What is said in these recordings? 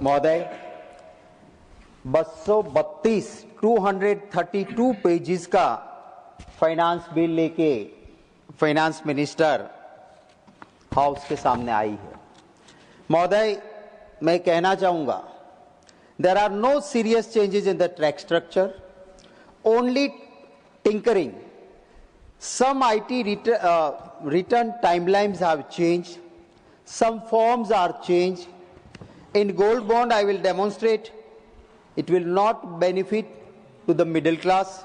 महोदय, 232 पेजेस का finance bill लेके फाइनेंस मिनिस्टर हाउस के सामने आई है। महोदय, मैं कहना चाहूंगा, there are no serious changes in the tax structure, only tinkering. Some IT return timelines have changed. Some forms are changed. In gold bond, I will demonstrate it will not benefit to the middle class.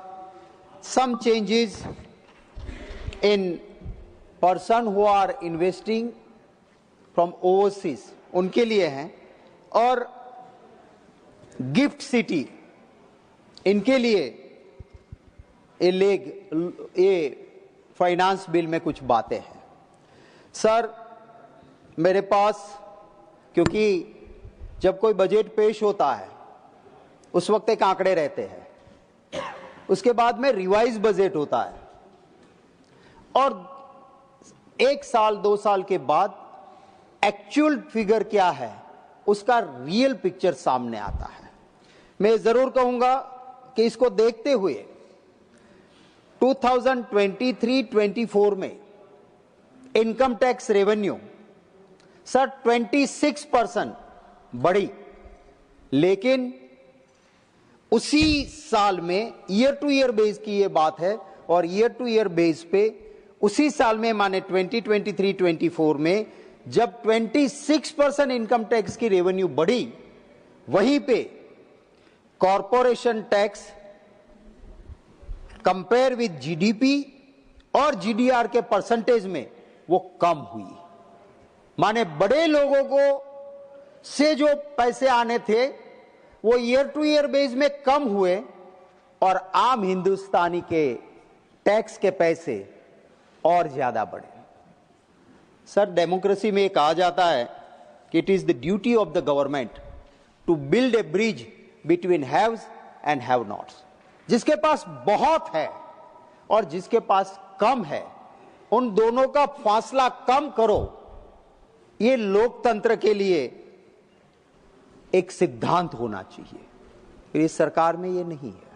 Some changes in person who are investing from overseas, उनके लिए हैं, और gift city इनके लिए ये finance bill में कुछ बातें हैं। सर, मेरे पास, क्योंकि जब कोई बजट पेश होता है उस वक्त एक आंकड़े रहते हैं, उसके बाद में रिवाइज बजट होता है और 1 साल 2 साल के बाद एक्चुअल फिगर क्या है उसका रियल पिक्चर सामने आता है। मैं जरूर कहूंगा कि इसको देखते हुए 2023-24 में इनकम टैक्स रेवेन्यू सर 26% बढ़ी, लेकिन उसी साल में ईयर टू ईयर बेस की ये बात है, और ईयर टू ईयर बेस पे उसी साल में माने 2023-24 में जब 26% इनकम टैक्स की रेवेन्यू बढ़ी, वहीं पे corporation tax compare with GDP और जीडीआर के परसेंटेज में वो कम हुई। माने बड़े लोगों को से जो पैसे आने थे वो ईयर टू ईयर बेस में कम हुए और आम हिंदुस्तानी के टैक्स के पैसे और ज्यादा बढ़े। सर, डेमोक्रेसी में कहा जाता है कि it is the duty of the government to build a bridge between haves and have nots. जिसके पास बहुत है और जिसके पास कम है, उन दोनों का फासला कम करो, ये लोकतंत्र के लिए एक सिद्धांत होना चाहिए। इस सरकार में ये नहीं है।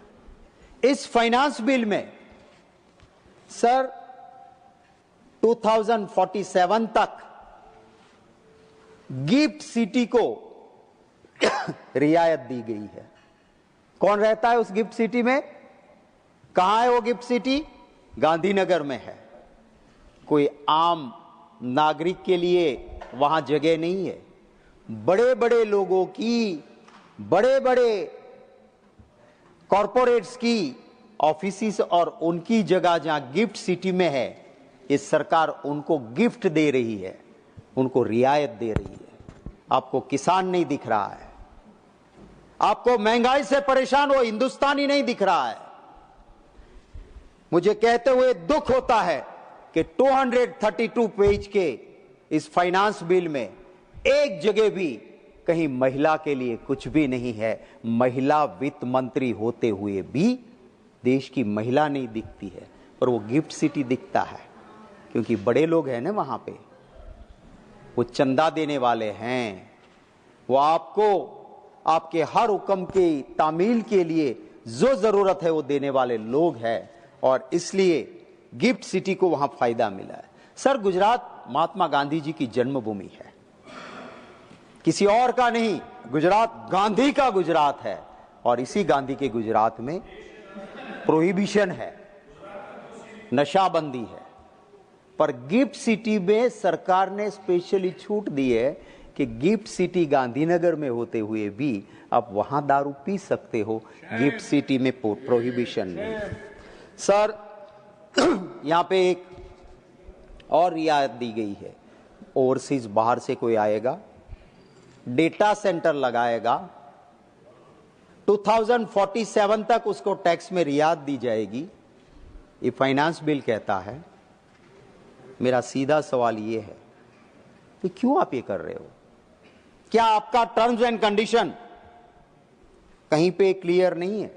इस फाइनेंस बिल में सर 2047 तक गिफ्ट सिटी को रियायत दी गई है। कौन रहता है उस गिफ्ट सिटी में? कहां है वो गिफ्ट सिटी? गांधीनगर में है। कोई आम नागरिक के लिए वहां जगह नहीं है। बड़े बड़े लोगों की, बड़े बड़े कॉरपोरेट्स की ऑफिसेस और उनकी जगह जहां गिफ्ट सिटी में है, ये सरकार उनको गिफ्ट दे रही है, उनको रियायत दे रही है। आपको किसान नहीं दिख रहा है, आपको महंगाई से परेशान वो हिंदुस्तानी नहीं दिख रहा है। मुझे कहते हुए दुख होता है कि 232 पेज के इस फाइनेंस बिल में एक जगह भी कहीं महिला के लिए कुछ भी नहीं है। महिला वित्त मंत्री होते हुए भी देश की महिला नहीं दिखती है, पर वो गिफ्ट सिटी दिखता है, क्योंकि बड़े लोग हैं ना वहां पे, वो चंदा देने वाले हैं, वो आपको आपके हर हुक्म की तामील के लिए जो जरूरत है वो देने वाले लोग हैं, और इसलिए गिफ्ट सिटी को वहां फायदा मिला है। सर, गुजरात महात्मा गांधी जी की जन्मभूमि है, किसी और का नहीं। गुजरात गांधी का गुजरात है, और इसी गांधी के गुजरात में प्रोहिबिशन है, नशाबंदी है, पर गिफ्ट सिटी में सरकार ने स्पेशली छूट दी है कि गिफ्ट सिटी गांधीनगर में होते हुए भी आप वहां दारू पी सकते हो, गिफ्ट सिटी में प्रोहिबिशन नहीं। सर, यहां पे एक और रियायत दी गई है। ओवरसीज बाहर से कोई आएगा, डेटा सेंटर लगाएगा, 2047 तक उसको टैक्स में रियायत दी जाएगी, ये फाइनेंस बिल कहता है। मेरा सीधा सवाल ये है कि क्यों आप ये कर रहे हो? क्या आपका टर्म्स एंड कंडीशन कहीं पे क्लियर नहीं है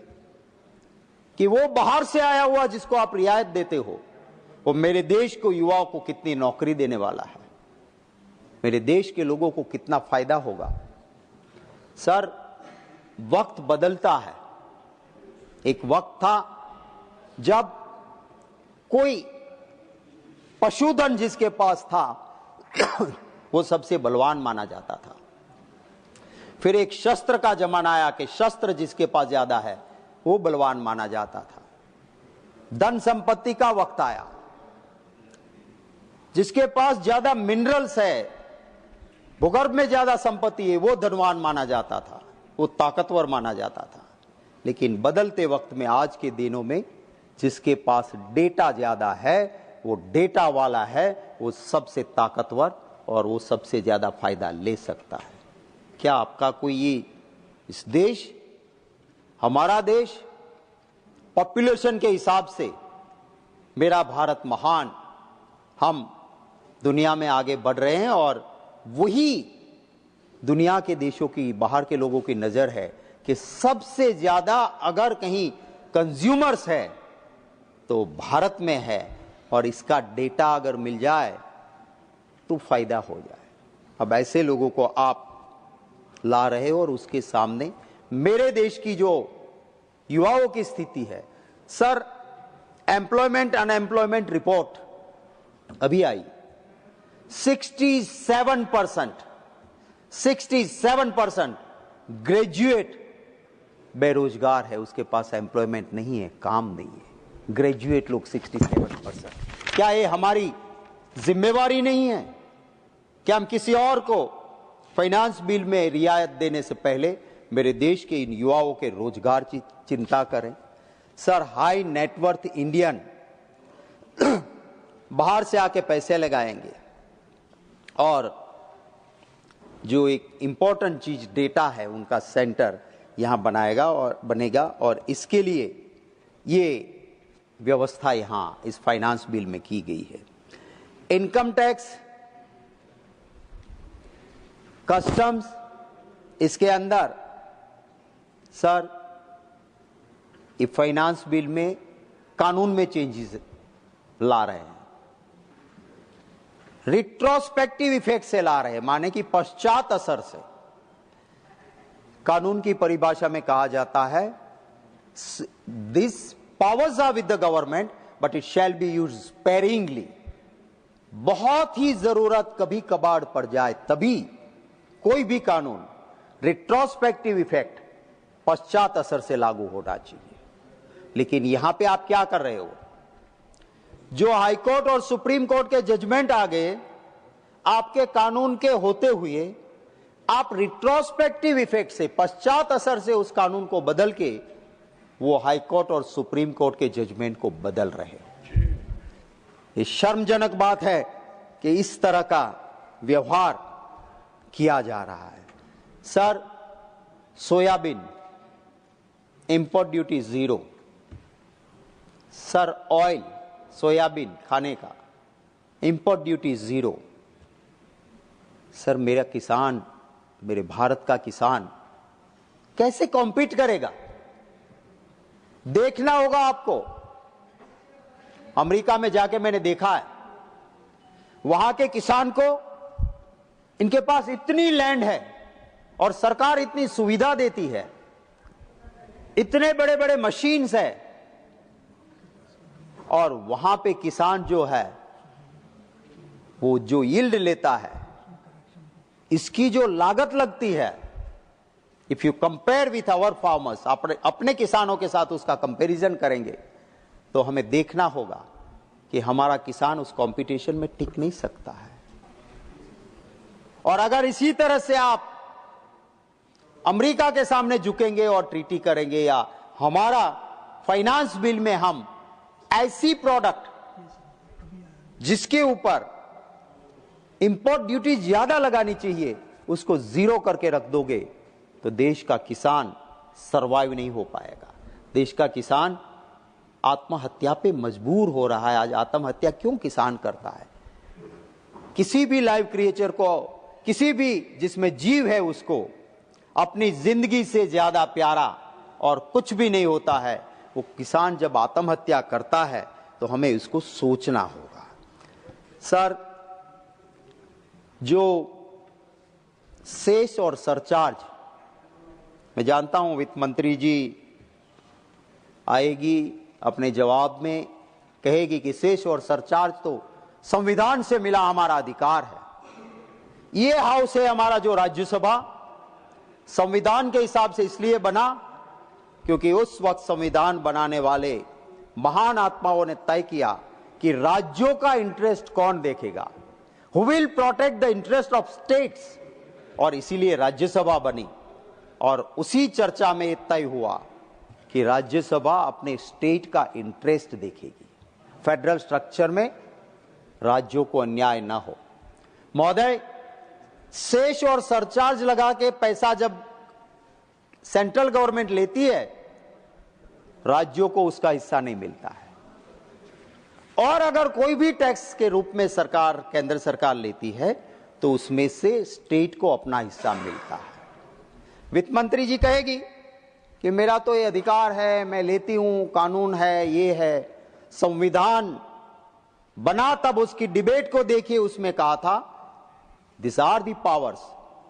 कि वो बाहर से आया हुआ जिसको आप रियायत देते हो, वो मेरे देश को, युवाओं को कितनी नौकरी देने वाला है, मेरे देश के लोगों को कितना फायदा होगा? सर, वक्त बदलता है। एक वक्त था जब कोई पशुधन जिसके पास था वो सबसे बलवान माना जाता था। फिर एक शस्त्र का जमाना आया कि शस्त्र जिसके पास ज्यादा है वो बलवान माना जाता था। धन संपत्ति का वक्त आया, जिसके पास ज्यादा मिनरल्स है, भूगर्भ में ज्यादा संपत्ति है, वो धनवान माना जाता था, वो ताकतवर माना जाता था। लेकिन बदलते वक्त में, आज के दिनों में, जिसके पास डेटा ज्यादा है, वो डेटा वाला है, वो सबसे ताकतवर और वो सबसे ज्यादा फायदा ले सकता है। क्या आपका कोई ये इस देश, हमारा देश, पॉपुलेशन के हिसाब से मेरा भारत महान, हम दुनिया में आगे बढ़ रहे हैं और वही दुनिया के देशों की, बाहर के लोगों की नजर है कि सबसे ज्यादा अगर कहीं कंज्यूमर्स है तो भारत में है, और इसका डेटा अगर मिल जाए तो फायदा हो जाए। अब ऐसे लोगों को आप ला रहे हो और उसके सामने मेरे देश की जो युवाओं की स्थिति है। सर, एम्प्लॉयमेंट अनएम्प्लॉयमेंट रिपोर्ट अभी आई, 67% ग्रेजुएट बेरोजगार है, उसके पास एम्प्लॉयमेंट नहीं है, काम नहीं है। ग्रेजुएट लोग 67%। क्या ये हमारी जिम्मेवारी नहीं है? क्या हम किसी और को फाइनेंस बिल में रियायत देने से पहले मेरे देश के इन युवाओं के रोजगार की चिंता करें? सर, हाई नेटवर्थ इंडियन बाहर से आके पैसे लगाएंगे और जो एक इंपॉर्टेंट चीज डेटा है, उनका सेंटर यहां बनेगा और इसके लिए ये व्यवस्था यहां इस फाइनेंस बिल में की गई है। इनकम टैक्स, कस्टम्स, इसके अंदर सर ये फाइनेंस बिल में कानून में चेंजेस ला रहे हैं, रिट्रोस्पेक्टिव इफेक्ट से ला रहे हैं, माने कि पश्चात असर से। कानून की परिभाषा में कहा जाता है this powers are with the government but it shall be used sparingly. बहुत ही जरूरत कभी कभार पड़ जाए तभी कोई भी कानून रिट्रोस्पेक्टिव इफेक्ट, पश्चात असर से लागू होना चाहिए। लेकिन यहां पे आप क्या कर रहे हो? जो हाईकोर्ट और सुप्रीम कोर्ट के जजमेंट आ गए, आपके कानून के होते हुए आप रिट्रोस्पेक्टिव इफेक्ट से, पश्चात असर से उस कानून को बदल के वो हाईकोर्ट और सुप्रीम कोर्ट के जजमेंट को बदल रहे हो। ये शर्मजनक बात है कि इस तरह का व्यवहार किया जा रहा है। Sir, soybean import duty 0। Sir, oil, soybean खाने का इंपोर्ट ड्यूटी 0। सर, मेरा किसान, मेरे भारत का किसान कैसे कॉम्पीट करेगा? देखना होगा आपको। अमेरिका में जाके मैंने देखा है, वहां के किसान को, इनके पास इतनी लैंड है और सरकार इतनी सुविधा देती है, इतने बड़े बड़े मशीन्स है, और वहां पे किसान जो है वो जो यील्ड लेता है, इसकी जो लागत लगती है, if you compare with our farmers, अपने किसानों के साथ उसका कंपैरिजन करेंगे तो हमें देखना होगा कि हमारा किसान उस कंपटीशन में टिक नहीं सकता है। और अगर इसी तरह से आप अमेरिका के सामने झुकेंगे और ट्रीटी करेंगे, या हमारा फाइनेंस बिल में हम ऐसी प्रोडक्ट जिसके ऊपर इंपोर्ट ड्यूटी ज्यादा लगानी चाहिए उसको 0 करके रख दोगे तो देश का किसान सरवाइव नहीं हो पाएगा। देश का किसान आत्महत्या पे मजबूर हो रहा है। आज आत्महत्या क्यों किसान करता है? किसी भी लाइव क्रिएचर को, किसी भी जिसमें जीव है, उसको अपनी जिंदगी से ज्यादा प्यारा और कुछ भी नहीं होता है। वो किसान जब आत्महत्या करता है तो हमें इसको सोचना होगा। सर, जो सेस और सरचार्ज मैं जानता हूं वित्त मंत्री जी आएगी, अपने जवाब में कहेगी कि सेस और सरचार्ज तो संविधान से मिला हमारा अधिकार है। ये हाउस है हमारा जो राज्यसभा, संविधान के हिसाब से इसलिए बना क्योंकि उस वक्त संविधान बनाने वाले महान आत्माओं ने तय किया कि राज्यों का इंटरेस्ट कौन देखेगा, who will protect the interest of states, और इसीलिए राज्यसभा बनी। और उसी चर्चा में तय हुआ कि राज्यसभा अपने स्टेट का इंटरेस्ट देखेगी, फेडरल स्ट्रक्चर में राज्यों को अन्याय ना हो। महोदय, सेस और सरचार्ज लगा के पैसा जब सेंट्रल गवर्नमेंट लेती है, राज्यों को उसका हिस्सा नहीं मिलता है, और अगर कोई भी टैक्स के रूप में सरकार, केंद्र सरकार लेती है तो उसमें से स्टेट को अपना हिस्सा मिलता है। वित्त मंत्री जी कहेगी कि मेरा तो ये अधिकार है, मैं लेती हूं, कानून है, ये है। संविधान बना तब उसकी डिबेट को देखिए, उसमें कहा था this are the powers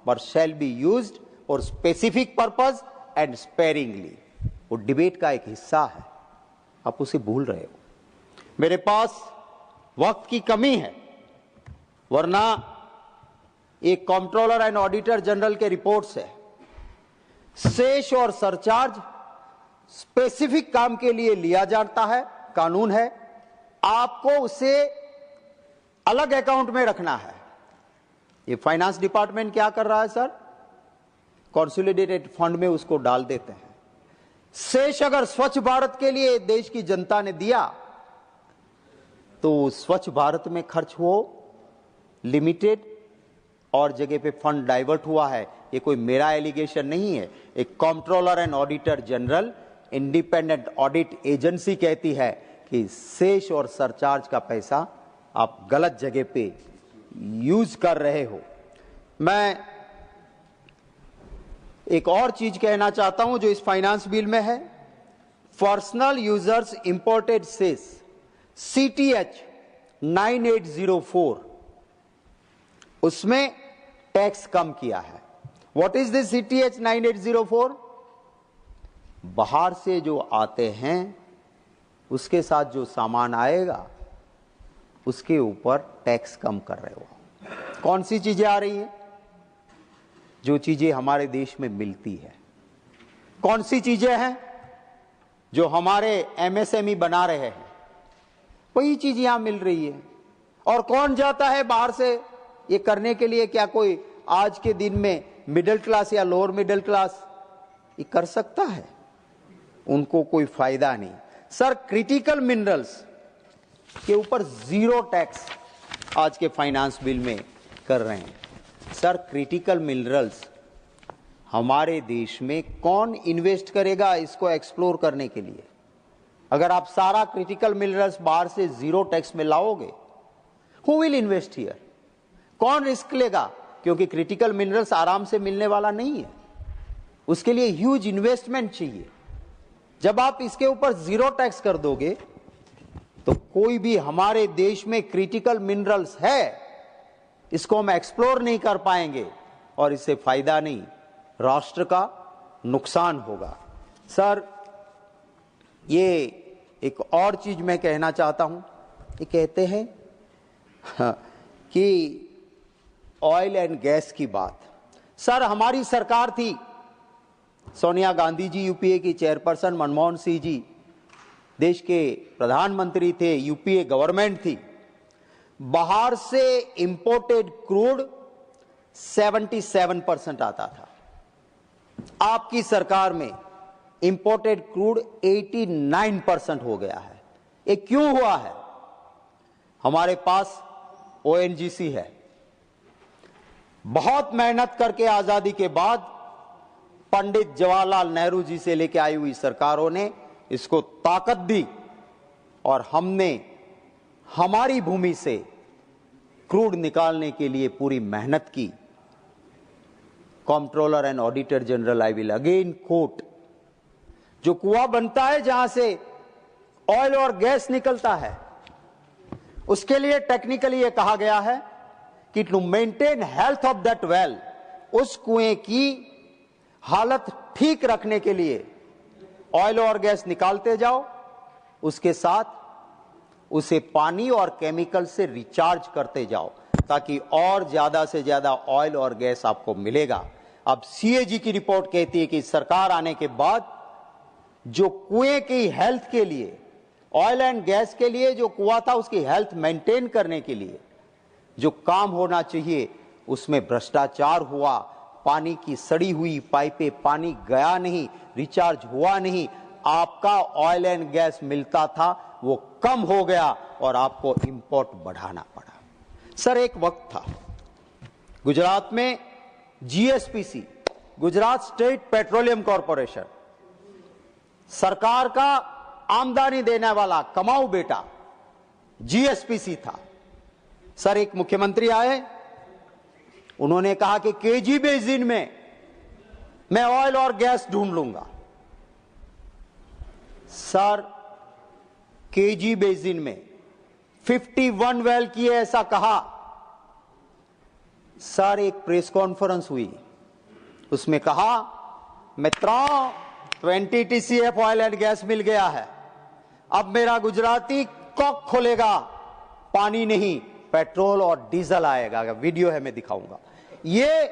but shall be used for specific purpose and sparingly. वो डिबेट का एक हिस्सा है, आप उसे भूल रहे हो। मेरे पास वक्त की कमी है, वरना एक कंट्रोलर एंड ऑडिटर जनरल के रिपोर्ट्स है, सेस और सरचार्ज स्पेसिफिक काम के लिए लिया जाता है, कानून है, आपको उसे अलग अकाउंट में रखना है। ये फाइनेंस डिपार्टमेंट क्या कर रहा है सर, कंसोलिडेटेड फंड में उसको डाल देते हैं। सेस अगर स्वच्छ भारत के लिए देश की जनता ने दिया तो स्वच्छ भारत में खर्च हो लिमिटेड और जगह पे फंड डाइवर्ट हुआ है। ये कोई मेरा एलिगेशन नहीं है, एक controller and auditor general independent audit agency कहती है कि सेस और सरचार्ज का पैसा आप गलत जगह पे यूज कर रहे हो। मैं एक और चीज कहना चाहता हूं जो इस फाइनेंस बिल में है, personal users imported cess CTH 9804, उसमें टैक्स कम किया है। What is this CTH 9804? बाहर से जो आते हैं उसके साथ जो सामान आएगा उसके ऊपर टैक्स कम कर रहे हो। कौन सी चीजें आ रही हैं? जो चीजें हमारे देश में मिलती है। कौन सी चीजें हैं जो हमारे MSME बना रहे हैं, वही चीज यहां मिल रही है। और कौन जाता है बाहर से ये करने के लिए? क्या कोई आज के दिन में मिडिल क्लास या लोअर मिडिल क्लास ये कर सकता है? उनको कोई फायदा नहीं। सर, क्रिटिकल मिनरल्स के ऊपर 0 टैक्स आज के फाइनेंस बिल में कर रहे हैं। सर, क्रिटिकल मिनरल्स हमारे देश में कौन इन्वेस्ट करेगा इसको एक्सप्लोर करने के लिए? अगर आप सारा क्रिटिकल मिनरल्स बाहर से 0 टैक्स में लाओगे, हु विल इन्वेस्ट हियर? कौन रिस्क लेगा? क्योंकि क्रिटिकल मिनरल्स आराम से मिलने वाला नहीं है, उसके लिए ह्यूज इन्वेस्टमेंट चाहिए। जब आप इसके ऊपर 0 टैक्स कर दोगे तो कोई भी हमारे देश में क्रिटिकल मिनरल्स है इसको हम एक्सप्लोर नहीं कर पाएंगे और इससे फायदा नहीं, राष्ट्र का नुकसान होगा। सर, ये एक और चीज मैं कहना चाहता हूं, ये कहते हैं कि ऑयल एंड गैस की बात। सर, हमारी सरकार थी, सोनिया गांधी जी यूपीए की चेयरपर्सन, मनमोहन सिंह जी देश के प्रधानमंत्री थे, यूपीए गवर्नमेंट थी। बाहर से इंपोर्टेड क्रूड 77% आता था। आपकी सरकार में इंपोर्टेड क्रूड 89% हो गया है। ये क्यों हुआ है? हमारे पास ONGC है। बहुत मेहनत करके आजादी के बाद पंडित जवाहरलाल नेहरू जी से लेकर आई हुई सरकारों ने इसको ताकत दी और हमने हमारी भूमि से क्रूड निकालने के लिए पूरी मेहनत की। Controller and auditor general, I will again quote, जो कुआं बनता है जहां से ऑयल और गैस निकलता है, उसके लिए टेक्निकली यह कहा गया है कि to maintain health of that well, उस कुएं की हालत ठीक रखने के लिए ऑयल और गैस निकालते जाओ, उसके साथ उसे पानी और केमिकल से रिचार्ज करते जाओ, ताकि और ज्यादा से ज्यादा ऑयल और गैस आपको मिलेगा। अब सीएजी की रिपोर्ट कहती है कि सरकार आने के बाद जो कुएं की हेल्थ के लिए, ऑयल एंड गैस के लिए जो कुआं था उसकी हेल्थ मेंटेन करने के लिए जो काम होना चाहिए उसमें भ्रष्टाचार हुआ, पानी की सड़ी हुई पाइपें, पानी गया नहीं, रिचार्ज हुआ नहीं, आपका ऑयल एंड गैस मिलता था वो कम हो गया और आपको इंपोर्ट बढ़ाना पड़ा। सर, एक वक्त था गुजरात में GSPC, Gujarat state petroleum corporation, सरकार का आमदनी देने वाला कमाऊ बेटा जीएसपीसी था। सर, एक मुख्यमंत्री आए, उन्होंने कहा कि केजी बेसिन में मैं ऑयल और गैस ढूंढ लूंगा। सर, केजी बेसिन में 51 वेल किए ऐसा कहा। सर, एक प्रेस कॉन्फ्रेंस हुई, उसमें कहा मित्रों 20 टीसीएफ ऑयल एंड गैस मिल गया है, अब मेरा गुजराती कॉक खोलेगा, पानी नहीं पेट्रोल और डीजल आएगा। वीडियो है, मैं दिखाऊंगा। ये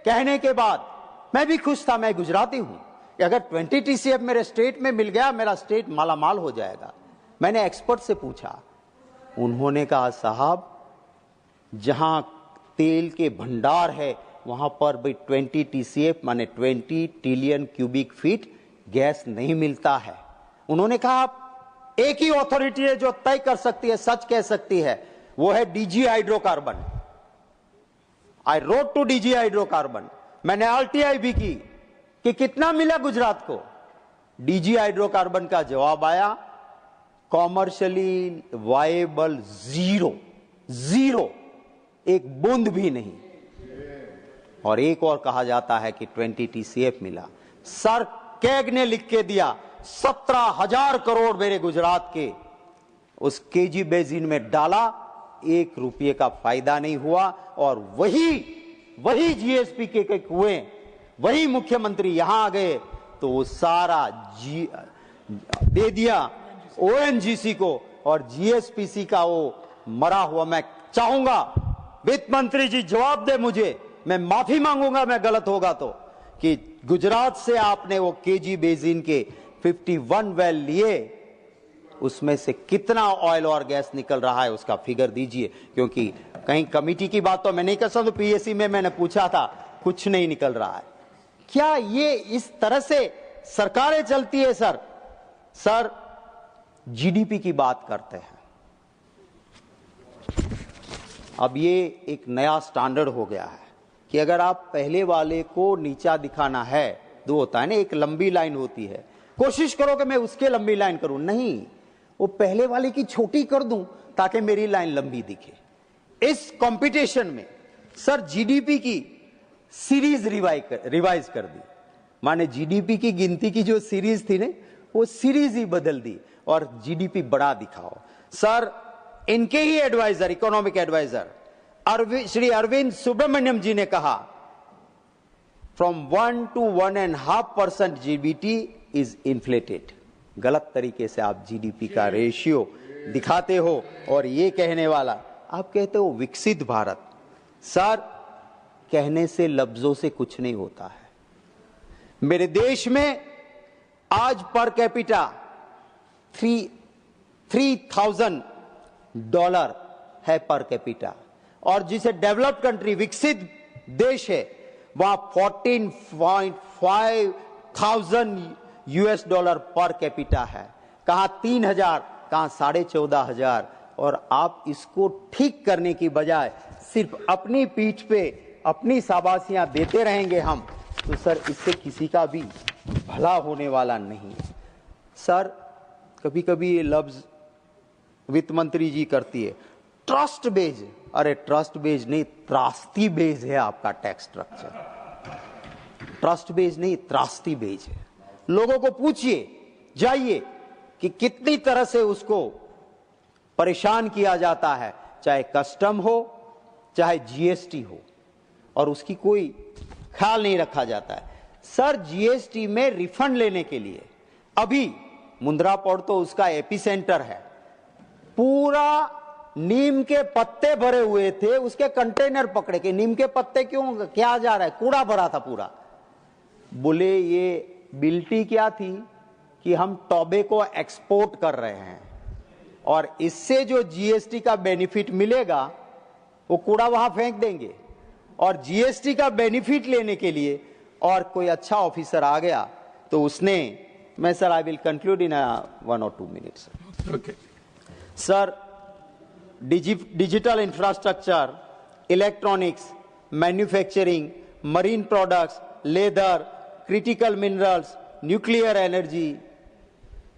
कहने के बाद मैं भी खुश था, मैं गुजराती हूं, अगर 20 टीसीएफ मेरे स्टेट में मिल गया मेरा स्टेट मालामाल हो जाएगा। मैंने एक्सपर्ट से पूछा, उन्होंने कहा साहब जहां तेल के भंडार है वहां पर भी 20 टीसीएफ माने 20 ट्रिलियन क्यूबिक फीट गैस नहीं मिलता है। उन्होंने कहा एक ही अथॉरिटी है जो तय कर सकती है, सच कह सकती है, वो है DG hydrocarbon. I wrote to DG hydrocarbon, मैंने आरटीआई भी की कि कितना मिला गुजरात को। डीजी हाइड्रोकार्बन का जवाब आया कॉमर्शियली वायबल जीरो, एक बूंद भी नहीं। और एक और कहा जाता है कि 20 टीसीएफ मिला। सर, कैग ने लिख के दिया 17,000 करोड़ मेरे गुजरात के उस केजी बेसिन में डाला, 1 रुपये का फायदा नहीं हुआ। और वही जीएसपी के कुएं, वही मुख्यमंत्री यहां आ गए तो वो सारा दे दिया ओएनजीसी को, और जीएसपीसी का वो मरा हुआ। मैं चाहूंगा वित्त मंत्री जी जवाब दे मुझे, मैं माफी मांगूंगा मैं गलत होगा तो, कि गुजरात से आपने वो केजी बेसिन के 51 वेल लिए, उसमें से कितना ऑयल और गैस निकल रहा है उसका फिगर दीजिए। क्योंकि कहीं कमेटी की बात तो मैं नहीं कर सकता, पीएससी में मैंने पूछा था, कुछ नहीं निकल रहा है। क्या ये इस तरह से सरकारें चलती है? सर जीडीपी की बात करते हैं, अब ये एक नया स्टैंडर्ड हो गया है कि अगर आप पहले वाले को नीचा दिखाना है, दो होता है ना, एक लंबी लाइन होती है, कोशिश करो कि मैं उसके लंबी लाइन करूं, नहीं, वो पहले वाले की छोटी कर दूं ताकि मेरी लाइन लंबी दिखे। इस कंपटीशन में सर जीडीपी की सीरीज रिवाइज कर दी, माने जीडीपी की गिनती की जो सीरीज थी ना, वो सीरीज ही बदल दी और जीडीपी बड़ा दिखाओ। सर, इनके ही adviser, economic adviser Shri Arvind Subramanian ji ने कहा from 1 to 1.5% GDP is inflated. गलत तरीके से आप जीडीपी का रेशियो दिखाते हो और ये कहने वाला आप कहते हो विकसित भारत। सर, कहने से लफ्जों से कुछ नहीं होता है। मेरे देश में आज पर कैपिटा $3,000 है पर कैपिटा, और जिसे डेवलप्ड कंट्री विकसित देश है वहां $14,500 पर कैपिटा है। कहां 3,000, कहां 14,500। और आप इसको ठीक करने की बजाय सिर्फ अपनी पीठ पे अपनी शाबाशियां देते रहेंगे हम, तो सर इससे किसी का भी भला होने वाला नहीं। सर, कभी कभी ये लफ्ज वित्त मंत्री जी करती है ट्रस्ट बेज। अरे ट्रस्ट बेज नहीं, त्रास्ती बेज है आपका टैक्स स्ट्रक्चर। ट्रस्ट बेज नहीं, त्रास्ती बेज है। लोगों को पूछिए, जाइए कि कितनी तरह से उसको परेशान किया जाता है, चाहे कस्टम हो चाहे जीएसटी हो, और उसकी कोई ख्याल नहीं रखा जाता है। सर जीएसटी में रिफंड लेने के लिए अभी मुंद्रा पोर्ट तो उसका एपिसेंटर है, पूरा नीम के पत्ते भरे हुए थे, उसके कंटेनर पकड़े के नीम के पत्ते क्यों, क्या जा रहा है, कूड़ा भरा था पूरा। बोले ये बिल्टी क्या थी कि हम टोबैको एक्सपोर्ट कर रहे हैं और इससे जो जीएसटी का बेनिफिट मिलेगा वो कूड़ा वहां फेंक देंगे, और जीएसटी का बेनिफिट लेने के लिए और कोई अच्छा ऑफिसर आ गया तो उसने, मैं sir I will conclude in 1 or 2 minutes. Okay. Sir digital infrastructure, electronics, manufacturing, marine products, leather, critical minerals, nuclear energy,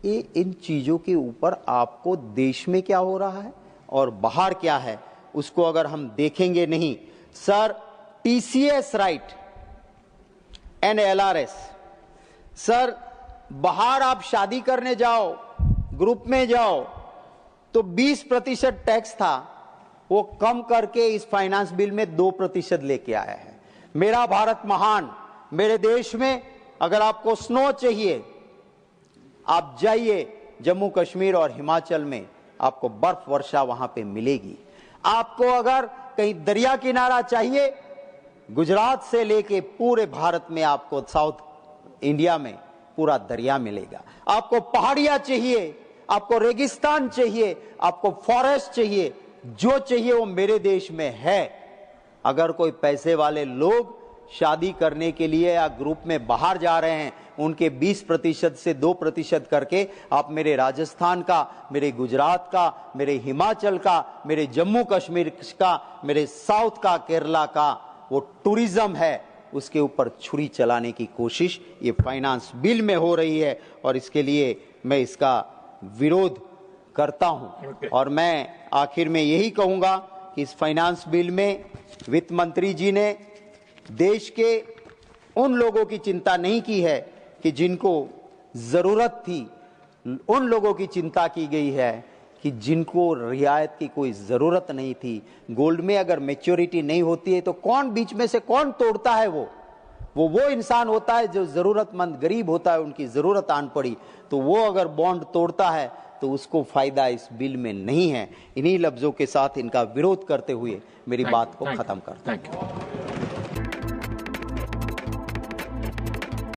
ये इन चीजों के ऊपर आपको देश में क्या हो रहा है और बाहर क्या है उसको अगर हम देखेंगे नहीं। Sir TCS right and LRS, sir बाहर आप शादी करने जाओ, ग्रुप में जाओ तो 20% टैक्स था, वो कम करके इस फाइनेंस बिल में 2% लेके आया है। मेरा भारत महान, मेरे देश में अगर आपको स्नो चाहिए आप जाइए जम्मू कश्मीर और हिमाचल में, आपको बर्फ वर्षा वहां पे मिलेगी। आपको अगर कहीं दरिया किनारा चाहिए, गुजरात से लेके पूरे भारत में आपको साउथ इंडिया में पूरा दरिया मिलेगा। आपको पहाड़ियां चाहिए, आपको रेगिस्तान चाहिए, आपको फॉरेस्ट चाहिए, जो चाहिए वो मेरे देश में है। अगर कोई पैसे वाले लोग शादी करने के लिए या ग्रुप में बाहर जा रहे हैं, उनके 20% से 2% करके आप मेरे राजस्थान का, मेरे गुजरात का, मेरे हिमाचल का, मेरे जम्मू कश्मीर का, मेरे साउथ का, केरला का वो टूरिज्म है, उसके ऊपर छुरी चलाने की कोशिश ये फाइनेंस बिल में हो रही है और इसके लिए मैं इसका विरोध करता हूं। और मैं आखिर में यही कहूंगा कि इस फाइनेंस बिल में वित्त मंत्री जी ने देश के उन लोगों की चिंता नहीं की है कि जिनको जरूरत थी, उन लोगों की चिंता की गई है कि जिनको रियायत की कोई जरूरत नहीं थी। गोल्ड में अगर मैच्योरिटी नहीं होती है तो कौन बीच में से कौन तोड़ता है, वो इंसान होता है जो जरूरतमंद गरीब होता है, उनकी जरूरत आन पड़ी तो वो अगर बॉन्ड तोड़ता है तो उसको फायदा इस बिल में नहीं है। इन्हीं लफ्जों के साथ इनका विरोध करते हुए मेरी बात को खत्म करता हूं।